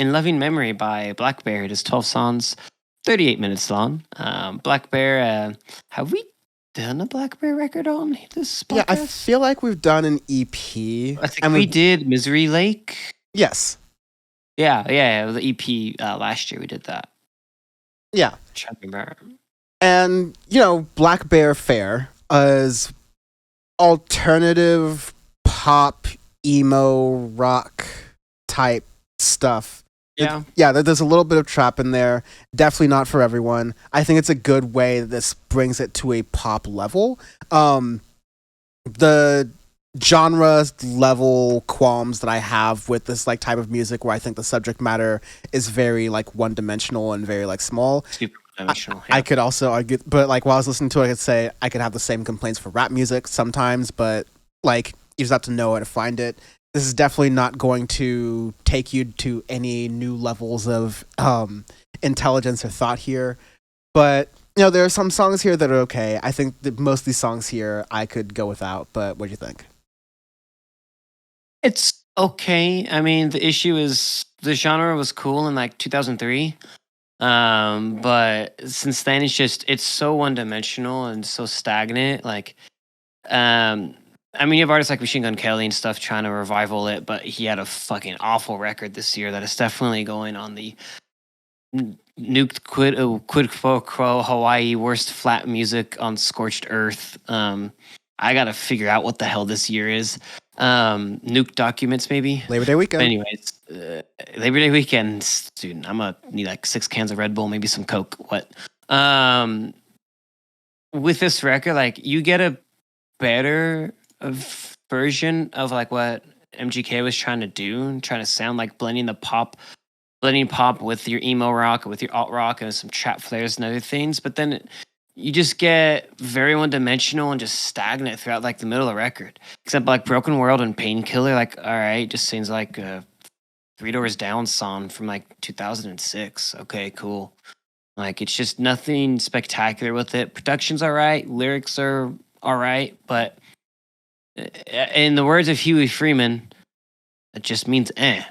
In Loving Memory by Blackbear. It is 12 songs, 38 minutes long. Blackbear, have we done a Blackbear record on this podcast? Yeah, I feel like we've done an EP. I think we did Misery Lake. Yes. Yeah, the EP last year we did that. Yeah. Trying to remember. And, Black Bear Fair is alternative pop, emo, rock type stuff. Yeah. There's a little bit of trap in there. Definitely not for everyone. I think it's a good way that this brings it to a pop level. The genre level qualms that I have with this type of music, where I think the subject matter is very one dimensional and very small. Super dimensional. I could also argue, but while I was listening to it, I could say I could have the same complaints for rap music sometimes, but you just have to know how to find it. This is definitely not going to take you to any new levels of intelligence or thought here. But, there are some songs here that are okay. I think that most of these songs here I could go without, but what do you think? It's okay. I mean, the issue is the genre was cool in 2003. But since then it's so one-dimensional and so stagnant. I mean, you have artists like Machine Gun Kelly and stuff trying to revival it, but he had a fucking awful record this year that is definitely going on the nuked quid pro quo Hawaii worst flat music on scorched earth. I gotta figure out what the hell this year is. Nuke documents maybe. Labor Day weekend. But anyways, Labor Day weekend, dude. I'm gonna need 6 cans of Red Bull, maybe some Coke. What? With this record, you get a better version of what MGK was trying to do, and trying to sound blending pop with your emo rock, with your alt rock, and some trap flares and other things. But then you just get very one-dimensional and just stagnant throughout the middle of the record. Except Broken World and Painkiller, all right, just seems like a Three Doors Down song from 2006. Okay, cool. It's just nothing spectacular with it. Production's all right, lyrics are all right, but in the words of Huey Freeman, it just means eh.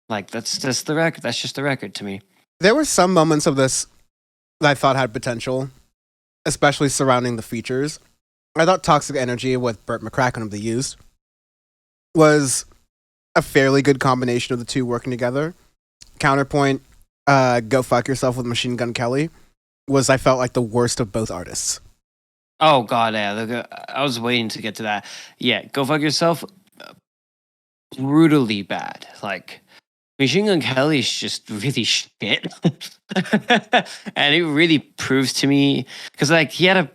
That's just the record. That's just the record to me. There were some moments of this that I thought had potential, especially surrounding the features. I thought Toxic Energy with Burt McCracken of The Used was a fairly good combination of the two working together. Counterpoint, Go Fuck Yourself with Machine Gun Kelly I felt the worst of both artists. Oh, God, yeah. I was waiting to get to that. Yeah, Go Fuck Yourself, brutally bad. Machine Gun Kelly is just really shit. And it really proves to me, because he had a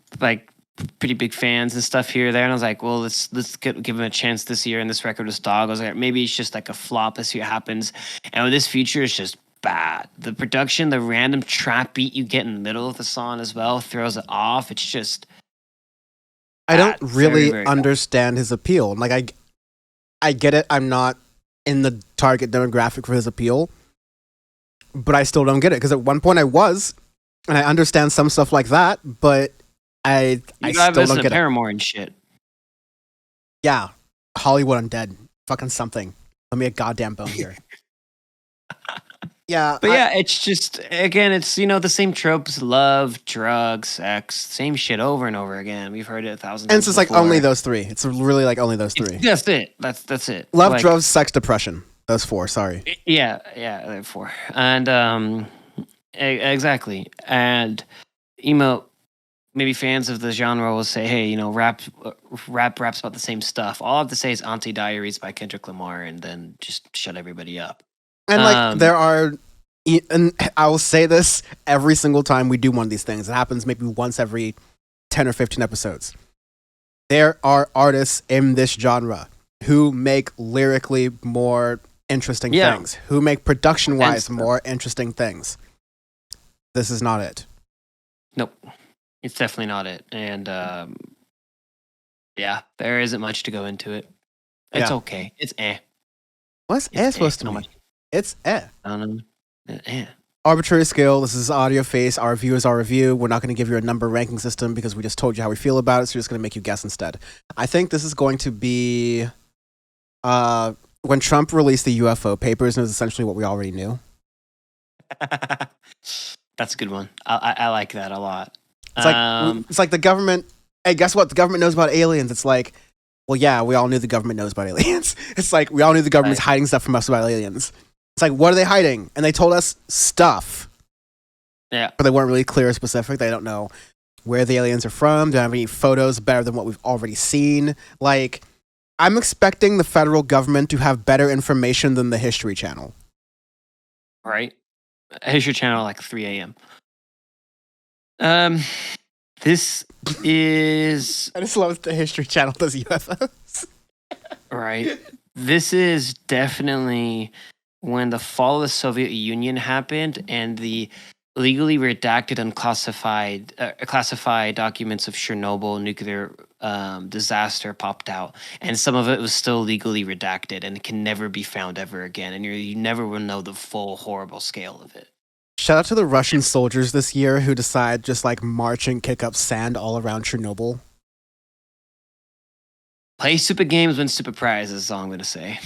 pretty big fans and stuff here or there, and I was well, let's give him a chance this year, and this record was dog. I was maybe it's just a flop, let's see what happens. And with this feature, it's just bad. The production, the random trap beat you get in the middle of the song as well throws it off. It's just I don't really understand his appeal. I get it. I'm not in the target demographic for his appeal, but I still don't get it, because at one point I was, and I understand some stuff like that, but I still don't get it. Paramore and shit. Yeah, Hollywood Undead, fucking something. Let me a goddamn bone here. Yeah, but it's just, again, it's the same tropes: love, drugs, sex, same shit over and over again. We've heard it 1,000 times. And it's just only those three. It's really only those three. That's it. That's it. Love, drugs, sex, depression. Those 4. Sorry. Yeah, they're 4. And exactly. And maybe fans of the genre will say, hey, rap raps about the same stuff. All I have to say is Auntie Diaries by Kendrick Lamar, and then just shut everybody up. And there are, and I will say this every single time we do one of these things. It happens maybe once every 10 or 15 episodes. There are artists in this genre who make lyrically more interesting things, who make production-wise more interesting things. This is not it. Nope. It's definitely not it. And there isn't much to go into it. It's okay. It's eh. What's eh supposed to mean? It's eh. I don't know. Eh. Arbitrary scale. This is Audioface. Our review is our review. We're not going to give you a number ranking system because we just told you how we feel about it, so we're just going to make you guess instead. I think this is going to be when Trump released the UFO papers, it was essentially what we already knew. That's a good one. I like that a lot. It's like the government. Hey, guess what? The government knows about aliens. It's like, well, yeah, we all knew the government knows about aliens. It's like we all knew the government's hiding stuff from us about aliens. It's like, what are they hiding? And they told us stuff. Yeah, but they weren't really clear or specific. They don't know where the aliens are from. Don't have any photos better than what we've already seen. Like, I'm expecting the federal government to have better information than the History Channel. Right. History Channel, like 3 a.m. This is... I just love that the History Channel does UFOs. Right. This is definitely when the fall of the Soviet Union happened and the legally redacted and classified documents of Chernobyl nuclear disaster popped out, and some of it was still legally redacted and can never be found ever again, and you never will know the full horrible scale of it. Shout out to the Russian soldiers this year who decide just like march and kick up sand all around Chernobyl. Play stupid games, win stupid prizes is all I'm going to say.